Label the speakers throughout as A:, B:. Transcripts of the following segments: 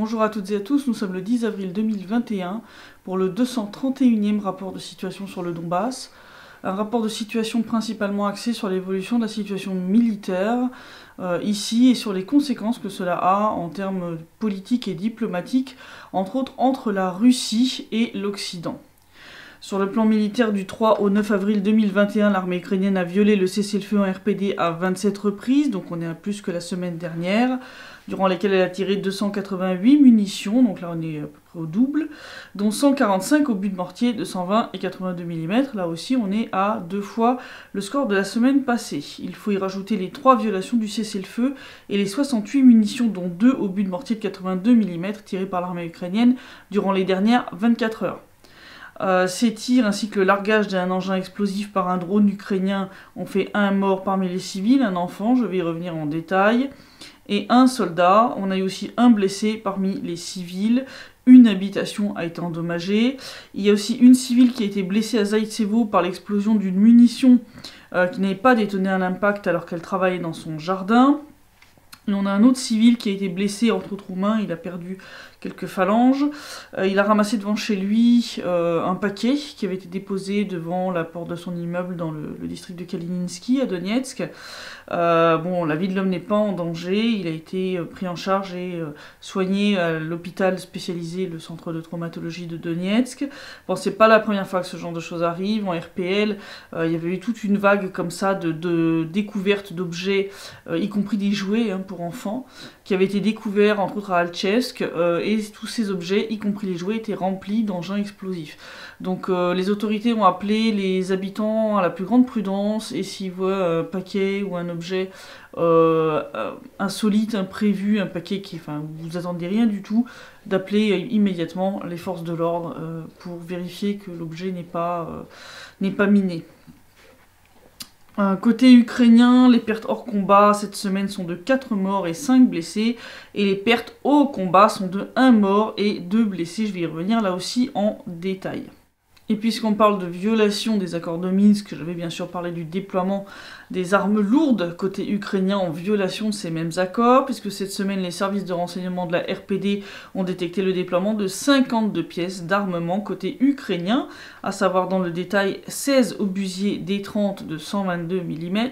A: Bonjour à toutes et à tous, nous sommes le 10 avril 2021 pour le 231e rapport de situation sur le Donbass. Un rapport de situation principalement axé sur l'évolution de la situation militaire ici et sur les conséquences que cela a en termes politiques et diplomatiques, entre autres entre la Russie et l'Occident. Sur le plan militaire, du 3 au 9 avril 2021, l'armée ukrainienne a violé le cessez-le-feu en RPD à 27 reprises, donc on est à plus que la semaine dernière, durant lesquelles elle a tiré 288 munitions, donc là on est à peu près au double, dont 145 au but de mortier de 120 et 82 mm, là aussi on est à 2 fois le score de la semaine passée. Il faut y rajouter les 3 violations du cessez-le-feu et les 68 munitions, dont 2 au but de mortier de 82 mm, tirées par l'armée ukrainienne durant les dernières 24 heures. Ces tirs ainsi que le largage d'un engin explosif par un drone ukrainien ont fait un mort parmi les civils, un enfant, je vais y revenir en détail, et un soldat. On a eu aussi un blessé parmi les civils. Une habitation a été endommagée. Il y a aussi une civile qui a été blessée à Zaïtsevo par l'explosion d'une munition qui n'avait pas détonné à l'impact alors qu'elle travaillait dans son jardin. Et on a un autre civil qui a été blessé, entre autres aux mains, il a perdu quelques phalanges. Il a ramassé devant chez lui un paquet qui avait été déposé devant la porte de son immeuble dans le district de Kalininski, à Donetsk. La vie de l'homme n'est pas en danger, il a été pris en charge et soigné à l'hôpital spécialisé, le centre de traumatologie de Donetsk. Bon, c'est pas la première fois que ce genre de choses arrive. En RPL, il y avait eu toute une vague comme ça de découvertes d'objets, y compris des jouets pour enfants, qui avaient été découverts entre autres à Alchevsk, et tous ces objets, y compris les jouets, étaient remplis d'engins explosifs. Donc les autorités ont appelé les habitants à la plus grande prudence, et s'ils voient un paquet ou un objet insolite, imprévu, un paquet qui, vous attendez rien du tout, d'appeler immédiatement les forces de l'ordre pour vérifier que l'objet n'est pas miné. Côté ukrainien, les pertes hors combat cette semaine sont de 4 morts et 5 blessés, et les pertes au combat sont de 1 mort et 2 blessés, je vais y revenir là aussi en détail. Et puisqu'on parle de violation des accords de Minsk, j'avais bien sûr parlé du déploiement des armes lourdes côté ukrainien en violation de ces mêmes accords, puisque cette semaine les services de renseignement de la RPD ont détecté le déploiement de 52 pièces d'armement côté ukrainien, à savoir dans le détail 16 obusiers D30 de 122 mm,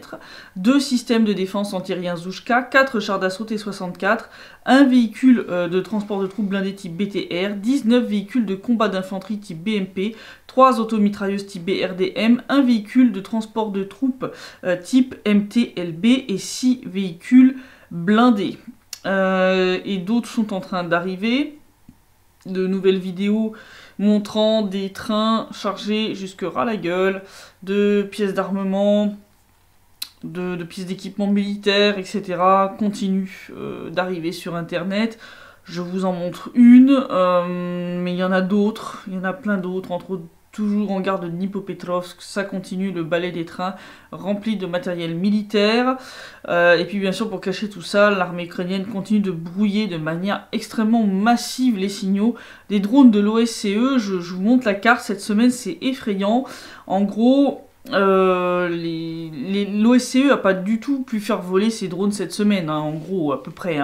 A: 2 systèmes de défense antiaérien Zouchka, 4 chars d'assaut T-64, un véhicule de transport de troupes blindées type BTR, 19 véhicules de combat d'infanterie type BMP, 3 automitrailleuses type BRDM, un véhicule de transport de troupes type MTLB et 6 véhicules blindés. Et d'autres sont en train d'arriver. De nouvelles vidéos montrant des trains chargés jusque ras la gueule de pièces d'armement, de pièces d'équipement militaire, etc. continuent d'arriver sur internet. Je vous en montre une, mais il y en a d'autres, il y en a plein d'autres, entre autres toujours en gare de Dnipropetrovsk, ça continue le balai des trains remplis de matériel militaire. Et puis bien sûr, pour cacher tout ça, l'armée ukrainienne continue de brouiller de manière extrêmement massive les signaux des drones de l'OSCE. Je vous montre la carte cette semaine, c'est effrayant. En gros, l'OSCE a pas du tout pu faire voler ses drones cette semaine, en gros, à peu près.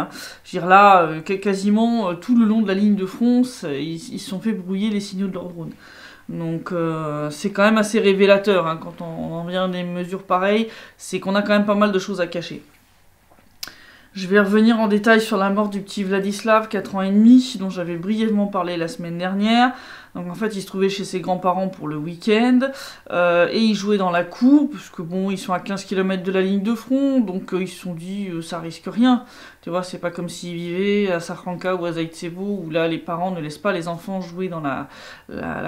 A: Je veux dire là, quasiment tout le long de la ligne de front, ils se sont fait brouiller les signaux de leurs drones. Donc c'est quand même assez révélateur quand on en vient à des mesures pareilles, c'est qu'on a quand même pas mal de choses à cacher. Je vais revenir en détail sur la mort du petit Vladislav, 4 ans et demi, dont j'avais brièvement parlé la semaine dernière. Donc en fait, il se trouvait chez ses grands-parents pour le week-end, et il jouait dans la cour, puisque bon, ils sont à 15 km de la ligne de front, donc ils se sont dit, ça risque rien. Tu vois, c'est pas comme s'ils vivaient à Sakhanka ou à Zaïtsevo, où là, les parents ne laissent pas les enfants jouer dans la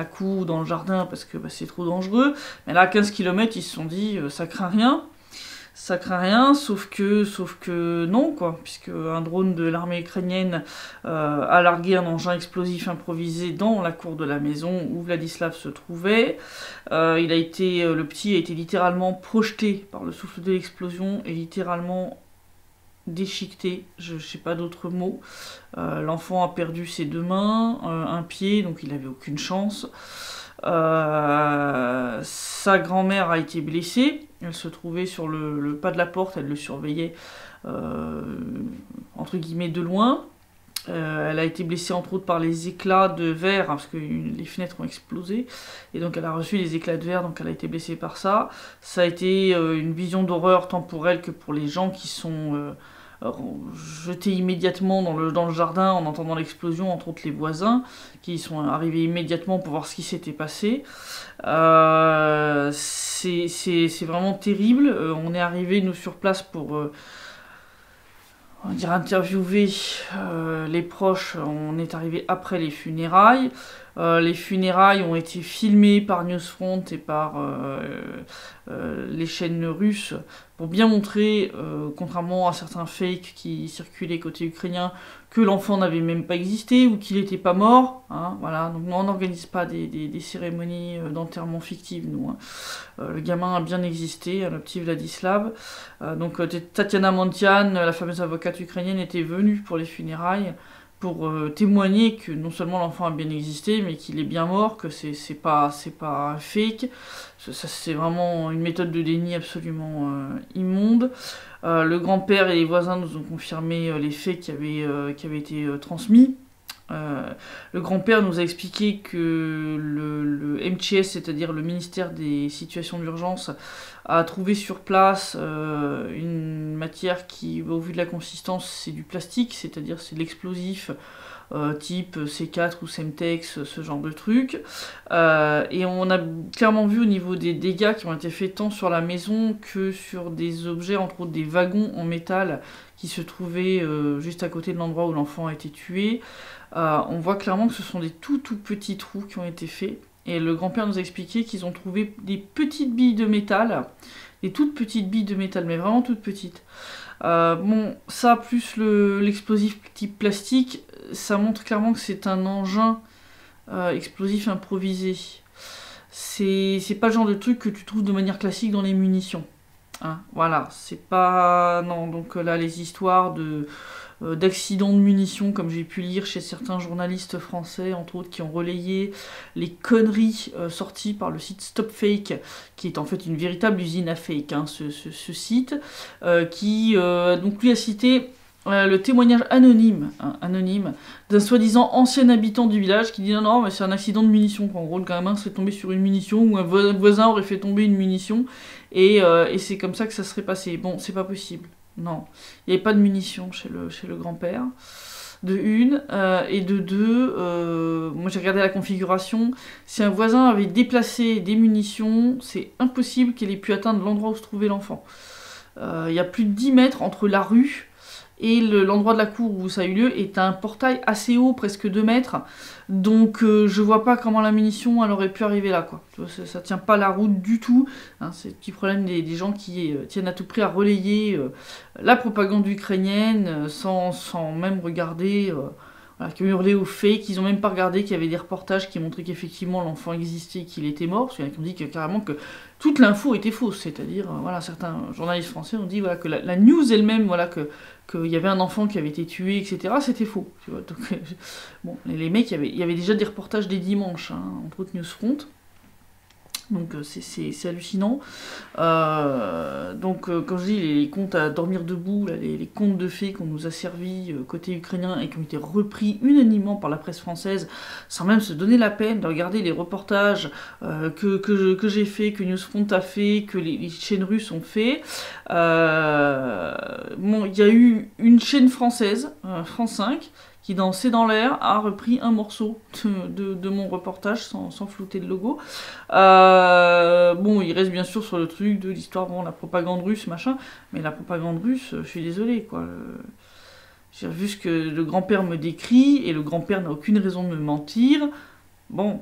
A: cour ou dans le jardin, parce que c'est trop dangereux. Mais là, à 15 km, ils se sont dit, ça craint rien. Ça craint rien, sauf que non, quoi, puisque un drone de l'armée ukrainienne a largué un engin explosif improvisé dans la cour de la maison où Vladislav se trouvait. Le petit a été littéralement projeté par le souffle de l'explosion et littéralement déchiqueté, je sais pas d'autres mots. L'enfant a perdu ses 2 mains, un pied, donc il avait aucune chance. Sa grand-mère a été blessée, elle se trouvait sur le pas de la porte, elle le surveillait entre guillemets de loin. Elle a été blessée entre autres par les éclats de verre, hein, parce que les fenêtres ont explosé, et donc elle a reçu les éclats de verre, donc elle a été blessée par ça. Ça a été une vision d'horreur tant pour elle que pour les gens qui sont jetés immédiatement dans le jardin en entendant l'explosion, entre autres les voisins, qui sont arrivés immédiatement pour voir ce qui s'était passé. C'est vraiment terrible. On est arrivé nous sur place pour... on va dire interviewer les proches. On est arrivé après les funérailles. Les funérailles ont été filmées par Newsfront et par les chaînes russes pour bien montrer, contrairement à certains fakes qui circulaient côté ukrainien, que l'enfant n'avait même pas existé ou qu'il n'était pas mort. Hein, voilà. Donc on n'organise pas des cérémonies d'enterrement fictives, nous. Hein. Le gamin a bien existé, le petit Vladislav. Donc Tatiana Montian, la fameuse avocate ukrainienne, était venue pour les funérailles pour témoigner que non seulement l'enfant a bien existé, mais qu'il est bien mort, que c'est pas un fake. Ça, c'est vraiment une méthode de déni absolument immonde. Le grand-père et les voisins nous ont confirmé les faits qui avaient été transmis. Le grand-père nous a expliqué que le MTS, c'est-à-dire le ministère des situations d'urgence, a trouvé sur place une matière qui, au vu de la consistance, c'est du plastique, c'est-à-dire c'est de l'explosif type C4 ou Semtex, ce genre de truc. Et on a clairement vu au niveau des dégâts qui ont été faits tant sur la maison que sur des objets, entre autres des wagons en métal qui se trouvaient juste à côté de l'endroit où l'enfant a été tué. On voit clairement que ce sont des tout petits trous qui ont été faits. Et le grand-père nous a expliqué qu'ils ont trouvé des petites billes de métal, des toutes petites billes de métal, mais vraiment toutes petites. Bon, ça plus l'explosif type plastique, ça montre clairement que c'est un engin explosif improvisé. C'est pas le genre de truc que tu trouves de manière classique dans les munitions. Hein, voilà, c'est pas... Non, donc là, les histoires d'accidents de munitions, comme j'ai pu lire chez certains journalistes français, entre autres, qui ont relayé les conneries sorties par le site StopFake, qui est en fait une véritable usine à fake, hein, ce site, qui donc lui a cité le témoignage anonyme d'un soi-disant ancien habitant du village qui dit non, mais c'est un accident de munitions, qu'en gros le gamin serait tombé sur une munition ou un voisin aurait fait tomber une munition et c'est comme ça que ça serait passé. Bon, c'est pas possible. Non, il n'y avait pas de munitions chez le grand-père, de une, et de deux, moi j'ai regardé la configuration, si un voisin avait déplacé des munitions, c'est impossible qu'elle ait pu atteindre l'endroit où se trouvait l'enfant. Il y a plus de 10 mètres entre la rue et l'endroit de la cour où ça a eu lieu est un portail assez haut, presque 2 mètres, donc je vois pas comment la munition elle aurait pu arriver là, quoi. Ça tient pas la route du tout, hein, c'est le petit problème des gens qui tiennent à tout prix à relayer la propagande ukrainienne sans même regarder, voilà, qui ont hurlé aux faits, qu'ils ont même pas regardé qu'il y avait des reportages qui montraient qu'effectivement l'enfant existait et qu'il était mort, parce qu'il y en a qui ont dit carrément que toute l'info était fausse, c'est-à-dire, voilà, certains journalistes français ont dit voilà, que la news elle-même, voilà, qu'il y avait un enfant qui avait été tué, etc., c'était faux. Tu vois, donc, bon, les mecs, il y avait déjà des reportages des dimanches, hein, entre autres Newsfront, donc c'est hallucinant. Donc quand je dis les contes à dormir debout, là, les contes de fées qu'on nous a servis côté ukrainien et qui ont été repris unanimement par la presse française, sans même se donner la peine de regarder les reportages que j'ai fait, que Newsfront a fait, que les chaînes russes ont fait. Bon, il y a eu une chaîne française, France 5, qui dans C'est dans l'air a repris un morceau de mon reportage sans flouter le logo. Bon, il reste bien sûr sur le truc de l'histoire, bon, la propagande russe, machin, mais la propagande russe, je suis désolée, quoi. J'ai vu ce que le grand-père me décrit, et le grand-père n'a aucune raison de me mentir. Bon,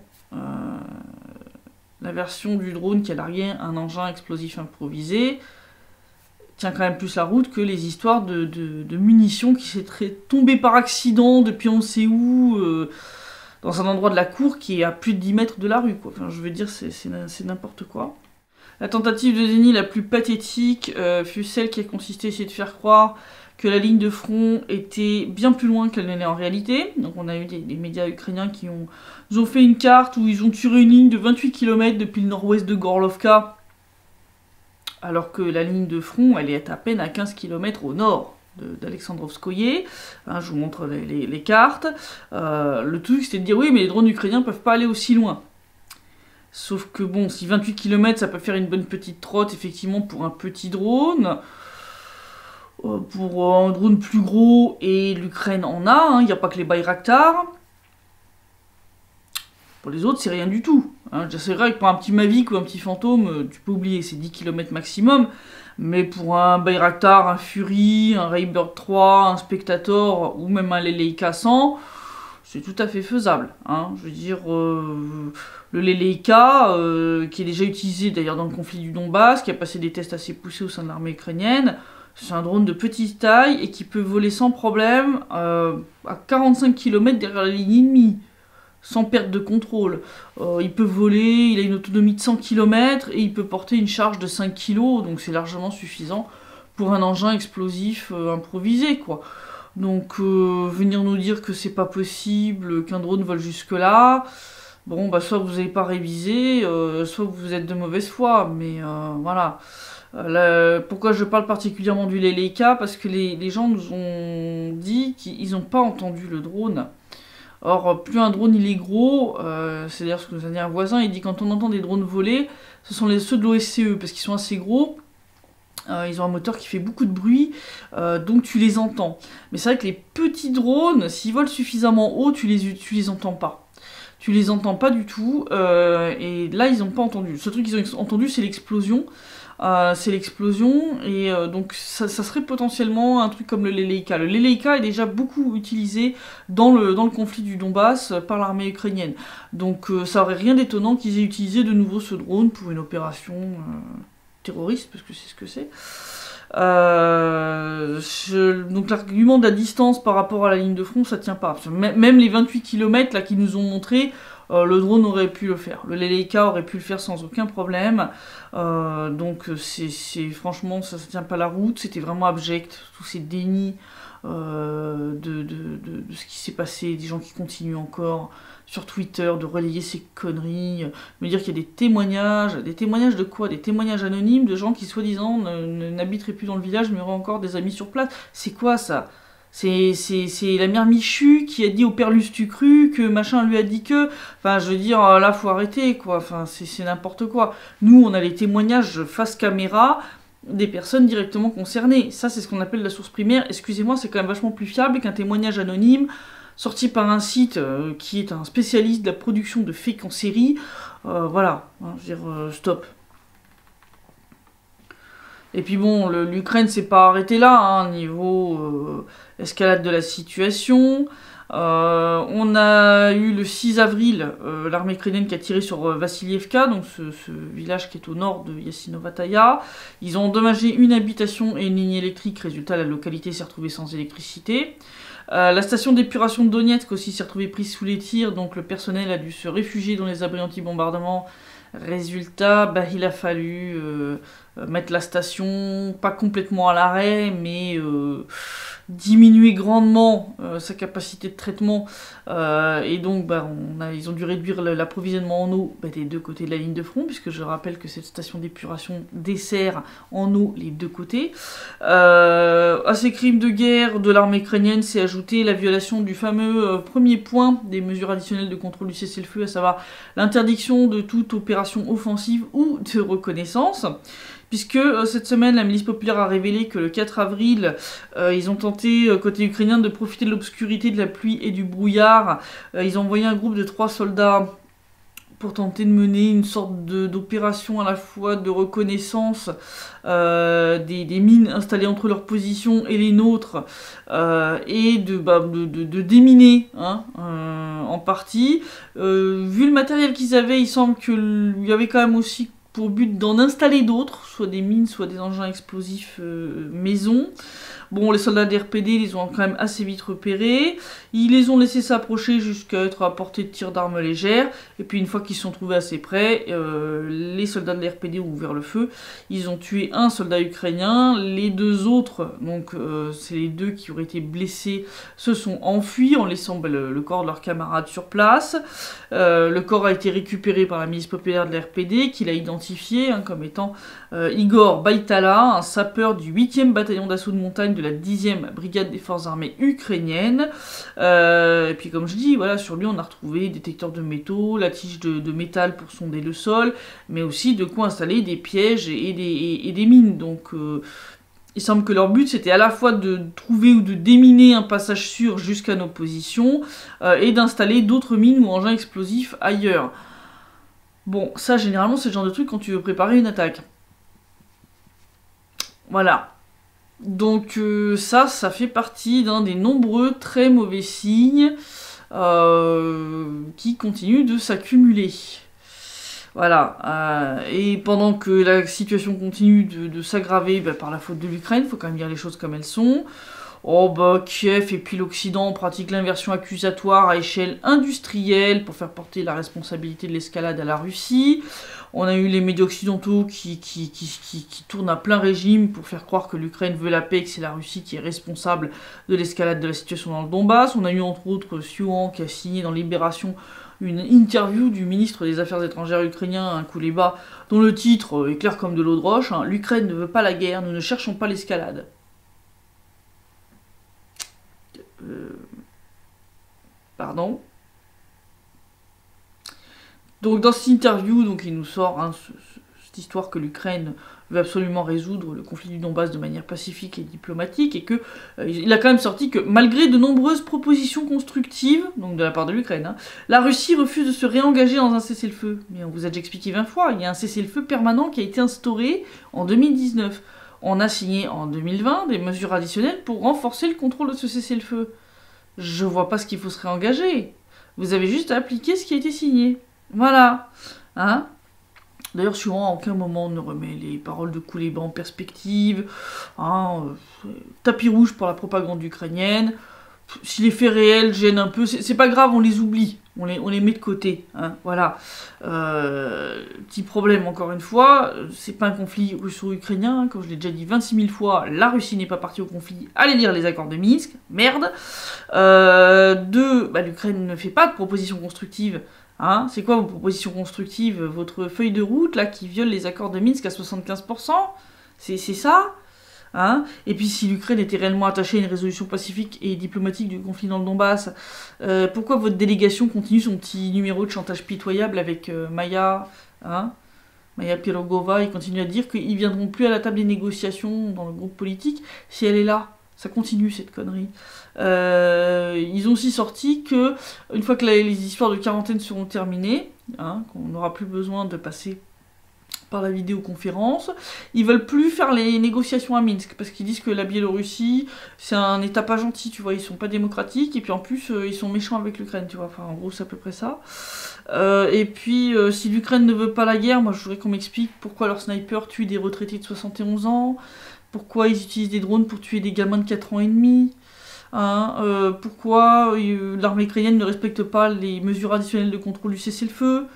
A: la version du drone qui a largué un engin explosif improvisé tient quand même plus la route que les histoires de munitions qui seraient tombées par accident depuis on sait où, dans un endroit de la cour qui est à plus de 10 mètres de la rue, quoi. Enfin, je veux dire, c'est n'importe quoi. La tentative de déni la plus pathétique fut celle qui a consisté à essayer de faire croire que la ligne de front était bien plus loin qu'elle n'en est en réalité. Donc on a eu des médias ukrainiens qui ils ont fait une carte où ils ont tiré une ligne de 28 km depuis le nord-ouest de Gorlovka, alors que la ligne de front, elle est à peine à 15 km au nord. d'Alexandrovskoye. Hein, je vous montre les cartes. Le truc, c'était de dire, oui, mais les drones ukrainiens peuvent pas aller aussi loin. Sauf que bon, si 28 km, ça peut faire une bonne petite trotte, effectivement, pour un petit drone. Pour un drone plus gros, et l'Ukraine en a, il n'y a pas que les Bayraktar. Pour les autres, c'est rien du tout. Hein. C'est vrai que pour un petit Mavic ou un petit Fantôme, tu peux oublier, c'est 10 km maximum. Mais pour un Bayraktar, un Fury, un Raybird 3, un Spectator, ou même un Leleika 100, c'est tout à fait faisable. Hein. Je veux dire, le Leleika, qui est déjà utilisé d'ailleurs dans le conflit du Donbass, qui a passé des tests assez poussés au sein de l'armée ukrainienne, c'est un drone de petite taille et qui peut voler sans problème à 45 km derrière la ligne ennemie, sans perte de contrôle. Il peut voler, il a une autonomie de 100 km et il peut porter une charge de 5 kg, donc c'est largement suffisant pour un engin explosif improvisé, quoi. Donc venir nous dire que c'est pas possible, qu'un drone vole jusque-là, bon, bah soit vous n'avez pas révisé, soit vous êtes de mauvaise foi, mais voilà. Pourquoi je parle particulièrement du Leleika? Parce que les gens nous ont dit qu'ils n'ont pas entendu le drone. Or, plus un drone il est gros, c'est d'ailleurs ce que nous a dit un voisin, il dit quand on entend des drones voler, ce sont ceux de l'OSCE, parce qu'ils sont assez gros, ils ont un moteur qui fait beaucoup de bruit, donc tu les entends. Mais c'est vrai que les petits drones, s'ils volent suffisamment haut, tu les entends pas. Tu les entends pas du tout, et là ils n'ont pas entendu. Le seul truc qu'ils ont entendu, c'est l'explosion. Et donc ça serait potentiellement un truc comme le Leleika. Le Leleika est déjà beaucoup utilisé dans le conflit du Donbass par l'armée ukrainienne. Donc ça aurait rien d'étonnant qu'ils aient utilisé de nouveau ce drone pour une opération terroriste, parce que c'est ce que c'est. Donc l'argument de la distance par rapport à la ligne de front, ça tient pas. Même les 28 km là qu'ils nous ont montré, le drone aurait pu le faire. Le Leleika aurait pu le faire sans aucun problème. Donc franchement, ça tient pas la route. C'était vraiment abject, tous ces dénis de ce qui s'est passé, des gens qui continuent encore sur Twitter de relayer ces conneries, me dire qu'il y a des témoignages de quoi? Des témoignages anonymes de gens qui soi-disant n'habiteraient plus dans le village mais auraient encore des amis sur place. C'est quoi ça? C'est la mère Michu qui a dit au père Lustucru que machin lui a dit que... Enfin, je veux dire, là, faut arrêter, quoi. Enfin, c'est n'importe quoi. Nous, on a les témoignages face caméra des personnes directement concernées. Ça, c'est ce qu'on appelle la source primaire. Excusez-moi, c'est quand même vachement plus fiable qu'un témoignage anonyme sorti par un site qui est un spécialiste de la production de fake en série. Voilà, hein, je veux dire, stop. Et puis bon, l'Ukraine s'est pas arrêtée là, hein, niveau escalade de la situation. On a eu le 6 avril l'armée ukrainienne qui a tiré sur Vassilievka, donc ce village qui est au nord de Yassinovataya. Ils ont endommagé une habitation et une ligne électrique, résultat la localité s'est retrouvée sans électricité. La station d'épuration de Donetsk aussi s'est retrouvée prise sous les tirs, donc le personnel a dû se réfugier dans les abris anti-bombardement. Résultat, bah, il a fallu mettre la station, pas complètement à l'arrêt, mais diminuer grandement sa capacité de traitement. Et donc, bah, ils ont dû réduire l'approvisionnement en eau des deux côtés de la ligne de front, puisque je rappelle que cette station d'épuration dessert en eau les deux côtés. À ces crimes de guerre de l'armée ukrainienne s'est ajouté la violation du fameux premier point des mesures additionnelles de contrôle du cessez-le-feu, à savoir l'interdiction de toute opération offensive ou de reconnaissance. Puisque cette semaine, la milice populaire a révélé que le 4 avril, ils ont tenté, côté ukrainien, de profiter de l'obscurité, de la pluie et du brouillard. Ils ont envoyé un groupe de 3 soldats pour tenter de mener une sorte d'opération à la fois de reconnaissance des mines installées entre leurs positions et les nôtres, et de déminer en partie. Vu le matériel qu'ils avaient, il semble qu'il y avait quand même aussi pour but d'en installer d'autres, soit des mines, soit des engins explosifs maison. Bon, les soldats de RPD les ont quand même assez vite repérés. Ils les ont laissés s'approcher jusqu'à être à portée de tir d'armes légères. Et puis une fois qu'ils se sont trouvés assez près, les soldats de l'RPD ont ouvert le feu. Ils ont tué un soldat ukrainien. Les deux autres, donc c'est les deux qui auraient été blessés, se sont enfuis en laissant le corps de leurs camarades sur place. Le corps a été récupéré par la milice populaire de l'RPD, qui l'a identifié identifié comme étant Igor Baitala, un sapeur du 8e bataillon d'assaut de montagne de la 10e brigade des forces armées ukrainiennes. Et puis comme je dis, voilà, sur lui on a retrouvé détecteurs de métaux, la tige de métal pour sonder le sol, mais aussi de quoi installer des pièges et des mines. Donc il semble que leur but c'était à la fois de trouver ou de déminer un passage sûr jusqu'à nos positions et d'installer d'autres mines ou engins explosifs ailleurs. Bon, ça généralement c'est le genre de truc quand tu veux préparer une attaque. Voilà. Donc ça fait partie d'un des nombreux très mauvais signes qui continuent de s'accumuler. Voilà. Et pendant que la situation continue de s'aggraver par la faute de l'Ukraine, faut quand même dire les choses comme elles sont. Oh bah Kiev et puis l'Occident pratiquent l'inversion accusatoire à échelle industrielle pour faire porter la responsabilité de l'escalade à la Russie. On a eu les médias occidentaux qui tournent à plein régime pour faire croire que l'Ukraine veut la paix et que c'est la Russie qui est responsable de l'escalade de la situation dans le Donbass. On a eu entre autres Siouan qui a signé dans Libération une interview du ministre des Affaires étrangères ukrainien, Kouleba, dont le titre est clair comme de l'eau de roche. L'Ukraine ne veut pas la guerre, nous ne cherchons pas l'escalade. Pardon. Donc dans cette interview, donc, il nous sort cette histoire que l'Ukraine veut absolument résoudre le conflit du Donbass de manière pacifique et diplomatique, et que il a quand même sorti que malgré de nombreuses propositions constructives, donc de la part de l'Ukraine, la Russie refuse de se réengager dans un cessez-le-feu. Mais on vous a déjà expliqué 20 fois, il y a un cessez-le-feu permanent qui a été instauré en 2019. On a signé en 2020 des mesures additionnelles pour renforcer le contrôle de ce cessez-le-feu. Je vois pas ce qu'il faut se réengager. Vous avez juste à appliquer ce qui a été signé. Voilà. D'ailleurs, souvent, à aucun moment on ne remet les paroles de Kouleba en perspective. Tapis rouge pour la propagande ukrainienne. Si les faits réels gênent un peu, c'est pas grave, on les oublie. On les met de côté. Voilà. Petit problème, encore une fois, c'est pas un conflit russo-ukrainien. Comme je l'ai déjà dit 26 000 fois, la Russie n'est pas partie au conflit. Allez lire les accords de Minsk. Merde. L'Ukraine ne fait pas de propositions constructives. C'est quoi vos propositions constructives? Votre feuille de route, là, qui viole les accords de Minsk à 75%? C'est ça? Et puis si l'Ukraine était réellement attachée à une résolution pacifique et diplomatique du conflit dans le Donbass, pourquoi votre délégation continue son petit numéro de chantage pitoyable avec Maya Pirogova? Ils continuent à dire qu'ils viendront plus à la table des négociations dans le groupe politique si elle est là. Ça continue cette connerie. Ils ont aussi sorti que, une fois que les histoires de quarantaine seront terminées, qu'on n'aura plus besoin de passer par la vidéoconférence, ils veulent plus faire les négociations à Minsk, parce qu'ils disent que la Biélorussie, c'est un état pas gentil, tu vois, ils sont pas démocratiques, et puis en plus, ils sont méchants avec l'Ukraine, tu vois, enfin, en gros, c'est à peu près ça. Et puis, si l'Ukraine ne veut pas la guerre, moi, je voudrais qu'on m'explique pourquoi leurs snipers tuent des retraités de 71 ans, pourquoi ils utilisent des drones pour tuer des gamins de 4 ans et demi, pourquoi l'armée ukrainienne ne respecte pas les mesures additionnelles de contrôle du cessez-le-feu,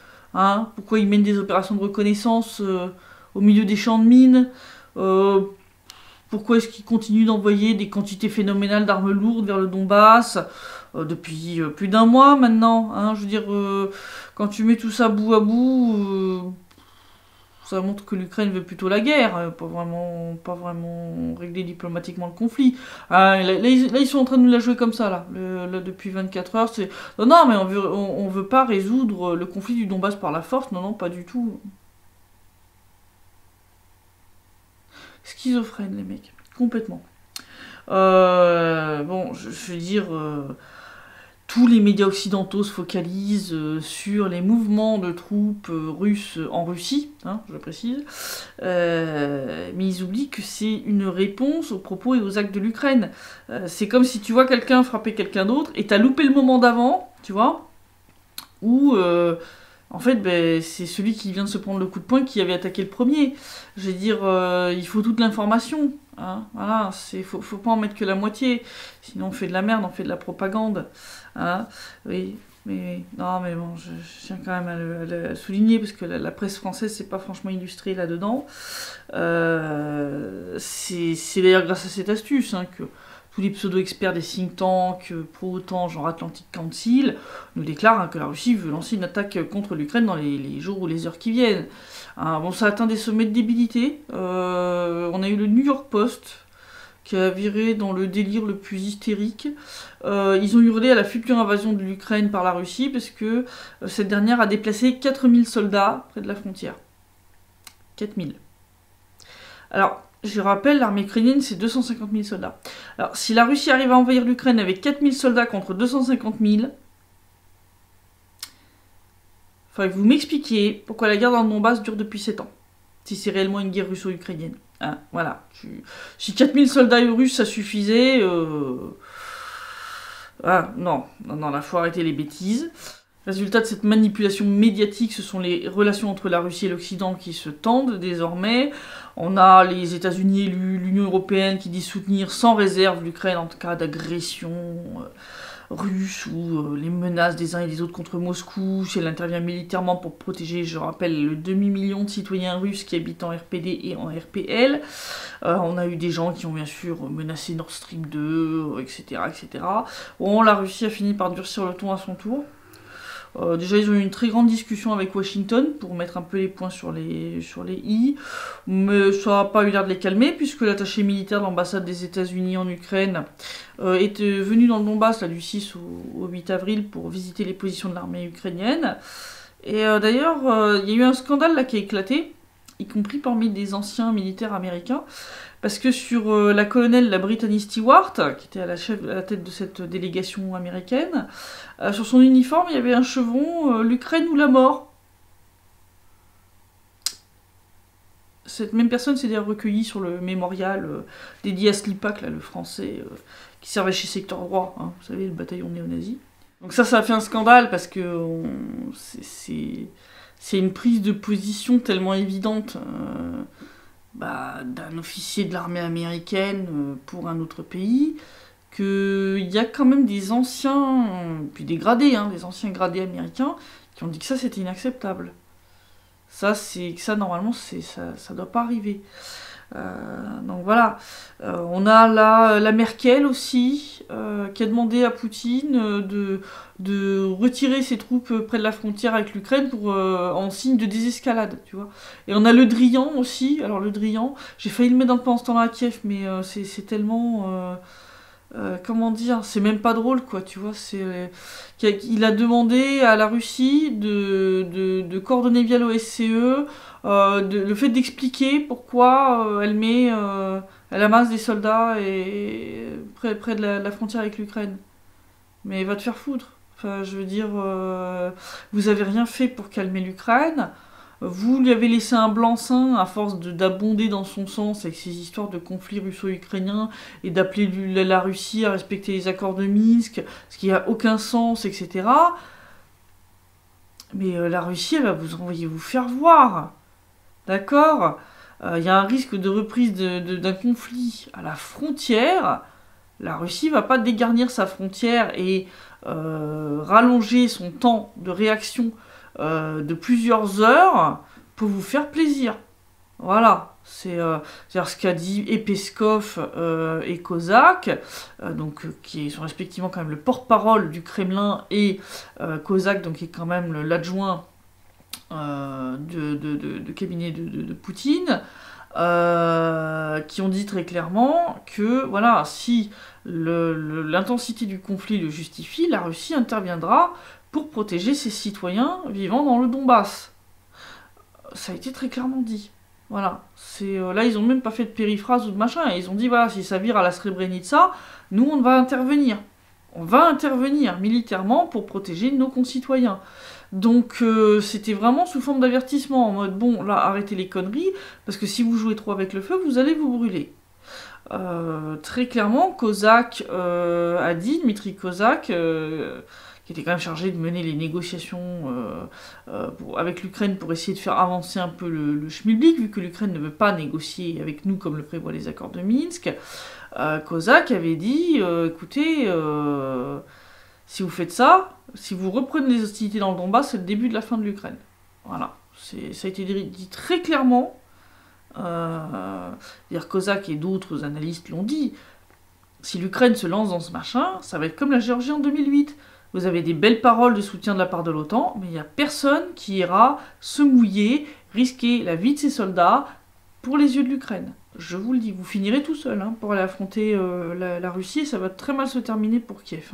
A: pourquoi ils mènent des opérations de reconnaissance au milieu des champs de mines, pourquoi est-ce qu'ils continuent d'envoyer des quantités phénoménales d'armes lourdes vers le Donbass depuis plus d'un mois maintenant, je veux dire, quand tu mets tout ça bout à bout, ça montre que l'Ukraine veut plutôt la guerre, pas vraiment régler diplomatiquement le conflit. Là, ils sont en train de nous la jouer comme ça, là depuis 24 heures. Non, mais on veut pas résoudre le conflit du Donbass par la force, non, pas du tout. Schizophrène, les mecs, complètement. Je veux dire... tous les médias occidentaux se focalisent sur les mouvements de troupes russes en Russie, je précise, mais ils oublient que c'est une réponse aux propos et aux actes de l'Ukraine. C'est comme si tu vois quelqu'un frapper quelqu'un d'autre et t'as loupé le moment d'avant, tu vois, où en fait c'est celui qui vient de se prendre le coup de poing qui avait attaqué le premier. Je veux dire, il faut toute l'information. Voilà, faut pas en mettre que la moitié, sinon on fait de la merde, on fait de la propagande. Oui, mais bon, je tiens quand même à le souligner parce que la presse française c'est pas franchement illustré là-dedans. C'est d'ailleurs grâce à cette astuce que tous les pseudo-experts des think tanks pro-OTAN, genre Atlantic Council, nous déclarent que la Russie veut lancer une attaque contre l'Ukraine dans les jours ou les heures qui viennent. Bon, ça atteint des sommets de débilité. On a eu le New York Post qui a viré dans le délire le plus hystérique. Ils ont hurlé à la future invasion de l'Ukraine par la Russie parce que cette dernière a déplacé 4000 soldats près de la frontière. 4000. Alors, je rappelle, l'armée ukrainienne, c'est 250 000 soldats. Alors, si la Russie arrive à envahir l'Ukraine avec 4000 soldats contre 250 000, faudrait que vous m'expliquiez pourquoi la guerre dans le Donbass dure depuis 7 ans. Si c'est réellement une guerre russo-ukrainienne. Hein, voilà. Si 4000 soldats russes, ça suffisait... Ah, non, là, faut arrêter les bêtises. Résultat de cette manipulation médiatique, ce sont les relations entre la Russie et l'Occident qui se tendent désormais. On a les États-Unis et l'Union européenne qui disent soutenir sans réserve l'Ukraine en cas d'agression russe ou les menaces des uns et des autres contre Moscou, si elle intervient militairement pour protéger, je rappelle, le demi-million de citoyens russes qui habitent en RPD et en RPL. On a eu des gens qui ont bien sûr menacé Nord Stream 2, etc., etc. Bon, la Russie a fini par durcir le ton à son tour. Déjà, ils ont eu une très grande discussion avec Washington pour mettre un peu les points sur les i, mais ça n'a pas eu l'air de les calmer, puisque l'attaché militaire de l'ambassade des États-Unis en Ukraine est venu dans le Donbass là, du 6 au 8 avril pour visiter les positions de l'armée ukrainienne. Et d'ailleurs, il y a eu un scandale là, qui a éclaté, y compris parmi des anciens militaires américains, parce que sur la colonelle, la Brittany Stewart, qui était à la tête de cette délégation américaine, sur son uniforme, il y avait un chevron, l'Ukraine ou la mort. Cette même personne s'est d'ailleurs recueillie sur le mémorial dédié à Slipak, là, le français, qui servait chez Secteur Droit, hein, vous savez, le bataillon néo-nazi. Donc ça a fait un scandale, parce que c'est une prise de position tellement évidente d'un officier de l'armée américaine pour un autre pays, qu'il y a quand même des anciens, puis des gradés, hein, des anciens gradés américains, qui ont dit que ça c'était inacceptable. Ça, normalement, ça doit pas arriver. Donc voilà. On a la Merkel aussi, qui a demandé à Poutine de retirer ses troupes près de la frontière avec l'Ukraine en signe de désescalade, tu vois. Et on a Le Drian aussi. Alors Le Drian, j'ai failli le mettre un peu en temps à Kiev, mais c'est tellement... comment dire, c'est même pas drôle, quoi, tu vois. Il a demandé à la Russie de coordonner via l'OSCE le fait d'expliquer pourquoi elle amasse des soldats près de la frontière avec l'Ukraine. Mais va te faire foutre. Enfin, je veux dire, vous avez rien fait pour calmer l'Ukraine. Vous lui avez laissé un blanc-seing à force d'abonder dans son sens avec ces histoires de conflits russo-ukrainiens et d'appeler la Russie à respecter les accords de Minsk, ce qui n'a aucun sens, etc. Mais la Russie, elle va vous envoyer vous faire voir. D'accord ? Il y a un risque de reprise d'un conflit à la frontière. La Russie va pas dégarnir sa frontière et rallonger son temps de réaction de plusieurs heures pour vous faire plaisir. Voilà, c'est ce qu'a dit Peskov et Kozak, qui sont respectivement quand même le porte-parole du Kremlin, et Kozak, donc qui est quand même l'adjoint de cabinet de Poutine, qui ont dit très clairement que voilà, si l'intensité du conflit le justifie, la Russie interviendra pour protéger ses citoyens vivant dans le Donbass. Ça a été très clairement dit. Voilà. Là, ils ont même pas fait de périphrase ou de machin. Ils ont dit, voilà, si ça vire à la Srebrenica, nous, on va intervenir. On va intervenir militairement pour protéger nos concitoyens. Donc, c'était vraiment sous forme d'avertissement, en mode, bon, là, arrêtez les conneries, parce que si vous jouez trop avec le feu, vous allez vous brûler. Très clairement, Kozak a dit, Dmitri Kozak, qui était quand même chargé de mener les négociations avec l'Ukraine pour essayer de faire avancer un peu le schmilblick, vu que l'Ukraine ne veut pas négocier avec nous comme le prévoient les accords de Minsk. Kozak avait dit, écoutez, si vous faites ça, si vous reprenez les hostilités dans le Donbass, c'est le début de la fin de l'Ukraine. Voilà. Ça a été dit très clairement. Kozak et d'autres analystes l'ont dit. si l'Ukraine se lance dans ce machin, ça va être comme la Géorgie en 2008. Vous avez des belles paroles de soutien de la part de l'OTAN, mais il n'y a personne qui ira se mouiller, risquer la vie de ses soldats pour les yeux de l'Ukraine. Je vous le dis, vous finirez tout seul pour aller affronter la Russie, et ça va très mal se terminer pour Kiev.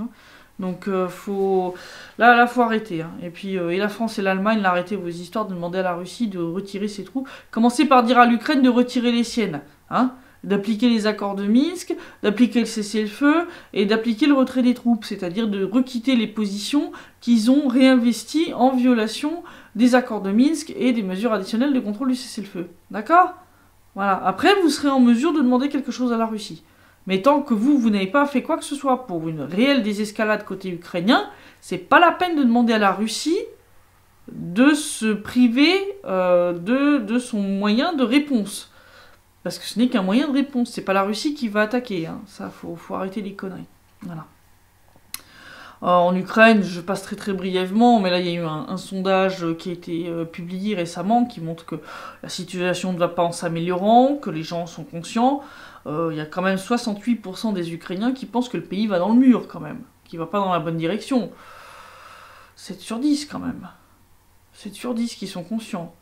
A: Donc faut arrêter. Et puis et la France et l'Allemagne, arrêtez vos histoires de demander à la Russie de retirer ses troupes. Commencez par dire à l'Ukraine de retirer les siennes, d'appliquer les accords de Minsk, d'appliquer le cessez-le-feu et d'appliquer le retrait des troupes, c'est-à-dire de requitter les positions qu'ils ont réinvesties en violation des accords de Minsk et des mesures additionnelles de contrôle du cessez-le-feu. D'accord ? Voilà. Après, vous serez en mesure de demander quelque chose à la Russie. Mais tant que vous n'avez pas fait quoi que ce soit pour une réelle désescalade côté ukrainien, c'est pas la peine de demander à la Russie de se priver de son moyen de réponse. Parce que ce n'est qu'un moyen de réponse, c'est pas la Russie qui va attaquer. Ça, faut arrêter les conneries. Voilà. En Ukraine, je passe très très brièvement, mais là il y a eu un sondage qui a été publié récemment qui montre que la situation ne va pas en s'améliorant, que les gens sont conscients. Il y a quand même 68% des Ukrainiens qui pensent que le pays va dans le mur quand même, qu'il va pas dans la bonne direction. 7 sur 10 quand même. 7 sur 10 qui sont conscients.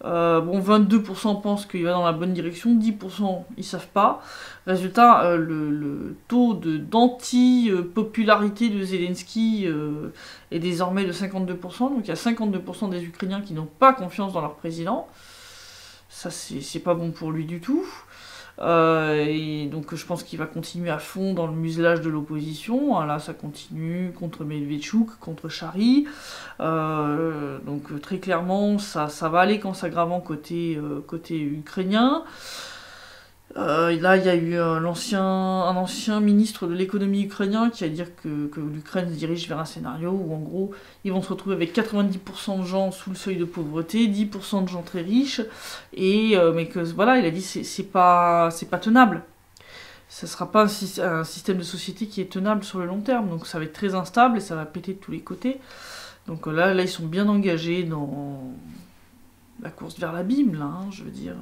A: 22% pensent qu'il va dans la bonne direction, 10% ils savent pas. Résultat, le taux d'anti-popularité de Zelensky est désormais de 52%, donc il y a 52% des Ukrainiens qui n'ont pas confiance dans leur président. Ça, c'est pas bon pour lui du tout. Et donc je pense qu'il va continuer à fond dans le muselage de l'opposition. Là ça continue contre Medvedchuk, contre Chary. Donc très clairement ça va aller qu'en s'aggravant côté ukrainien. Là il y a eu un ancien ministre de l'économie ukrainien qui a dit que l'Ukraine se dirige vers un scénario où en gros ils vont se retrouver avec 90% de gens sous le seuil de pauvreté, 10% de gens très riches, mais que voilà, il a dit c'est pas tenable. Ça sera pas un système de société qui est tenable sur le long terme, donc ça va être très instable et ça va péter de tous les côtés. Donc là ils sont bien engagés dans la course vers l'abîme, là, je veux dire.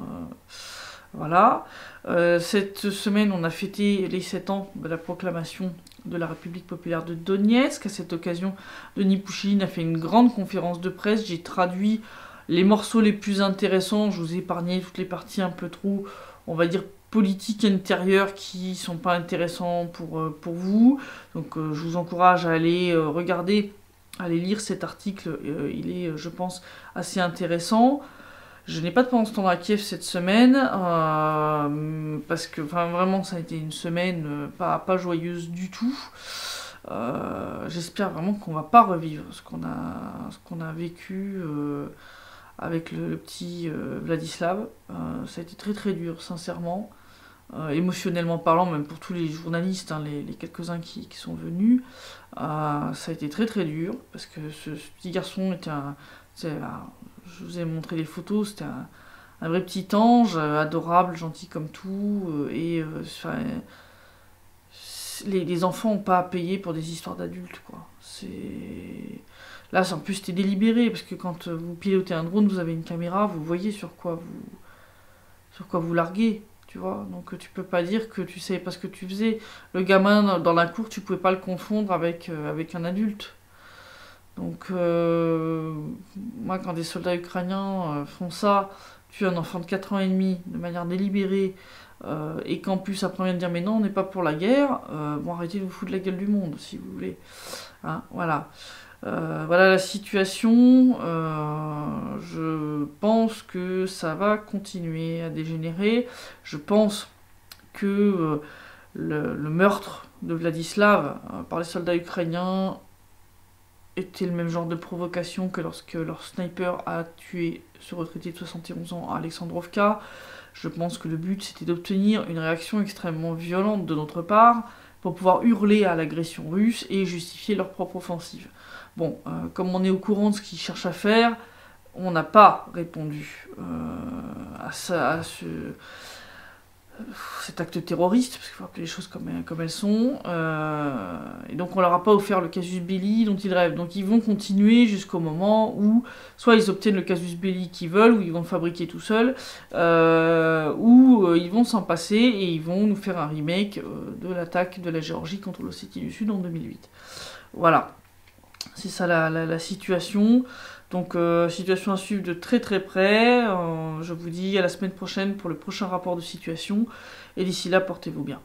A: Voilà. Cette semaine, on a fêté les 7 ans de la proclamation de la République populaire de Donetsk. À cette occasion, Denis Pouchiline a fait une grande conférence de presse. J'ai traduit les morceaux les plus intéressants. Je vous ai épargné toutes les parties un peu trop, on va dire, politiques intérieures qui sont pas intéressants pour vous. Donc je vous encourage à aller regarder, à aller lire cet article. Il est, je pense, assez intéressant. Je n'ai pas de pendant ce temps à Kiev cette semaine, parce que vraiment ça a été une semaine pas joyeuse du tout. J'espère vraiment qu'on va pas revivre ce qu'on a vécu avec le petit Vladislav. Ça a été très très dur, sincèrement. Émotionnellement parlant, même pour tous les journalistes, les quelques-uns qui sont venus. Ça a été très très dur, parce que ce petit garçon était je vous ai montré les photos, c'était un vrai petit ange, adorable, gentil comme tout, les enfants n'ont pas à payer pour des histoires d'adultes, quoi. Là, en plus, c'était délibéré, parce que quand vous pilotez un drone, vous avez une caméra, vous voyez sur quoi vous larguez, tu vois. Donc tu peux pas dire que tu savais pas ce que tu faisais. Le gamin dans la cour, tu pouvais pas le confondre avec un adulte. Donc, moi, quand des soldats ukrainiens font ça, tuent un enfant de 4 ans et demi de manière délibérée, et qu'en plus après on vient de dire mais non, on n'est pas pour la guerre, arrêtez de vous foutre de la gueule du monde, si vous voulez. Voilà. Voilà la situation. Je pense que ça va continuer à dégénérer. Je pense que le meurtre de Vladislav par les soldats ukrainiens était le même genre de provocation que lorsque leur sniper a tué ce retraité de 71 ans à Alexandrovka. Je pense que le but c'était d'obtenir une réaction extrêmement violente de notre part pour pouvoir hurler à l'agression russe et justifier leur propre offensive. Bon, comme on est au courant de ce qu'ils cherchent à faire, on n'a pas répondu à ce cet acte terroriste, parce qu'il faut appeler les choses comme elles sont, et donc on leur a pas offert le casus belli dont ils rêvent. Donc ils vont continuer jusqu'au moment où soit ils obtiennent le casus belli qu'ils veulent, ou ils vont le fabriquer tout seuls, ou ils vont s'en passer et ils vont nous faire un remake de l'attaque de la Géorgie contre l'Ossétie du Sud en 2008. Voilà, c'est ça la situation. Donc situation à suivre de très très près. Je vous dis à la semaine prochaine pour le prochain rapport de situation. Et d'ici là, portez-vous bien.